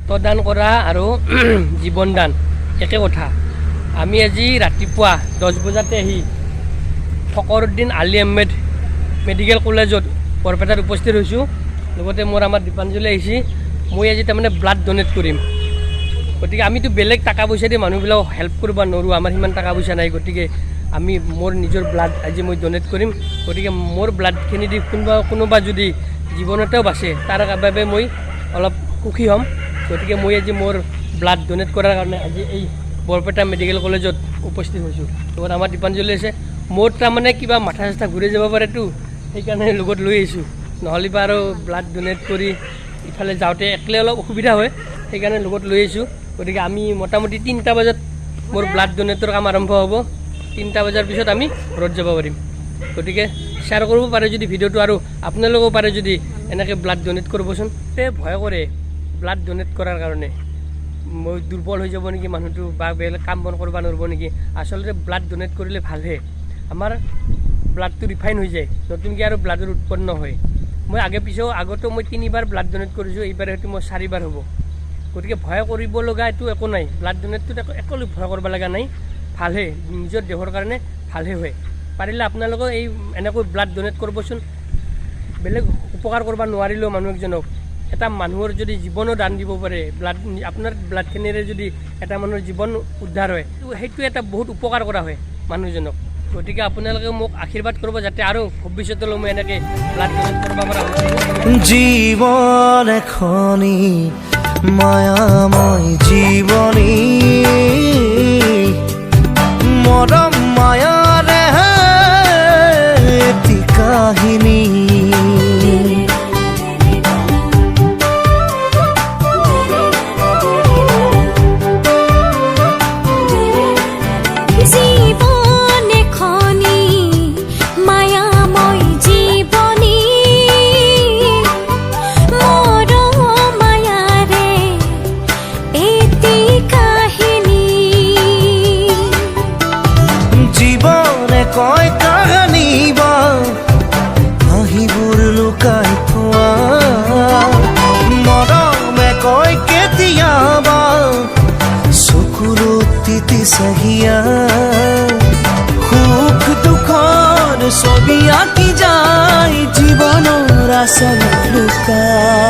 ৰক্তদান কৰা আৰু জীৱন দান একে কথা। আমি আজি ৰাতিপুৱা 10 বজাতে আহি ফকৰুদ্দিন আলী আহমেদ মেডিকেল কলেজত বৰপেটাত উপস্থিত হৈছোঁ। লগতে মোৰ আমাৰ দীপাঞ্জলি আহিছে। মই আজি তাৰমানে ব্লাড ডনেট কৰিম। গতিকে আমিতো বেলেগ টকা পইচা দি মানুহবিলাকক হেল্প কৰিব নোৱাৰোঁ, আমাৰ সিমান টকা পইচা নাই। গতিকে আমি মোৰ নিজৰ ব্লাড আজি মই ডনেট কৰিম। গতিকে মোৰ ব্লাডখিনি দি কোনোবা যদি জীৱনতেও বাচে তাৰ বাবে মই অলপ সুখী হ'ম। গতিকে মই আজি মোৰ ব্লাড ডনেট কৰাৰ কাৰণে আজি এই বৰপেটা মেডিকেল কলেজত উপস্থিত হৈছোঁ। লগত আমাৰ দীপাঞ্জলি আছে। মোৰ তাৰমানে কিবা মাথা চাথা ঘূৰি যাব পাৰেতো, সেইকাৰণে লগত লৈ আহিছোঁ। নহ'লে বা আৰু ব্লাড ডনেট কৰি ইফালে যাওঁতে একলে অলপ অসুবিধা হয়, সেইকাৰণে লগত লৈ আহিছোঁ। গতিকে আমি মোটামুটি 3টা বজাত মোৰ ব্লাড ডনেটৰ কাম আৰম্ভ হ'ব। 3টা বজাৰ পিছত আমি ঘৰত যাব পাৰিম। গতিকে শ্বেয়াৰ কৰিব পাৰে যদি ভিডিঅ'টো, আৰু আপোনালোকেও পাৰে যদি এনেকৈ ব্লাড ডনেট কৰিবচোন। ভয় কৰে ব্লাড ডনেট কৰাৰ কাৰণে, মই দুৰ্বল হৈ যাব নেকি মানুহটো, বা বেলেগ কাম বন কৰিব নোৱাৰিব নেকি। আচলতে ব্লাড ডনেট কৰিলে ভালহে, আমাৰ ব্লাডটো ৰিফাইন হৈ যায়, নতুনকৈ আৰু ব্লাডৰ উৎপন্ন হয়। মই আগতো মই 3বাৰ ব্লাড ডনেট কৰিছোঁ, এইবাৰ হয়তো মই 4বাৰ হ'ব। গতিকে ভয় কৰিব লগা এইটো একো নাই। ব্লাড ডনেটটোত একো ভয় কৰিব লগা নাই, ভালহে, নিজৰ দেহৰ কাৰণে ভালহে হয়। পাৰিলে আপোনালোকে এনেকৈ ব্লাড ডনেট কৰিবচোন। বেলেগ উপকাৰ কৰিব নোৱাৰিলেও মানুহ একজনক, এটা মানুহৰ যদি জীৱনো দান দিব পাৰে, আপোনাৰ ব্লাডখিনিৰে যদি এটা মানুহৰ জীৱন উদ্ধাৰ হয়, সেইটো এটা বহুত উপকাৰ কৰা হয় মানুহজনক। গতিকে আপোনালোকে মোক আশীৰ্বাদ কৰিব যাতে আৰু ভৱিষ্যতলৈ মই এনেকৈ ব্লাড ডনেট কৰিব পৰা হয়। জীৱন এখনি মায়াময় জীৱনী, মৰম মায়াৰে এটি কাহিনী। কয় কাহানী বা হাঁহিবোৰ লুকাই থোৱা, মৰমে কয় কেতিয়াবা চকুৰ তিতি চাহিয়া, সুখ দুখৰ ছবি আঁকি যায় জীৱনৰ আচল লুকাই।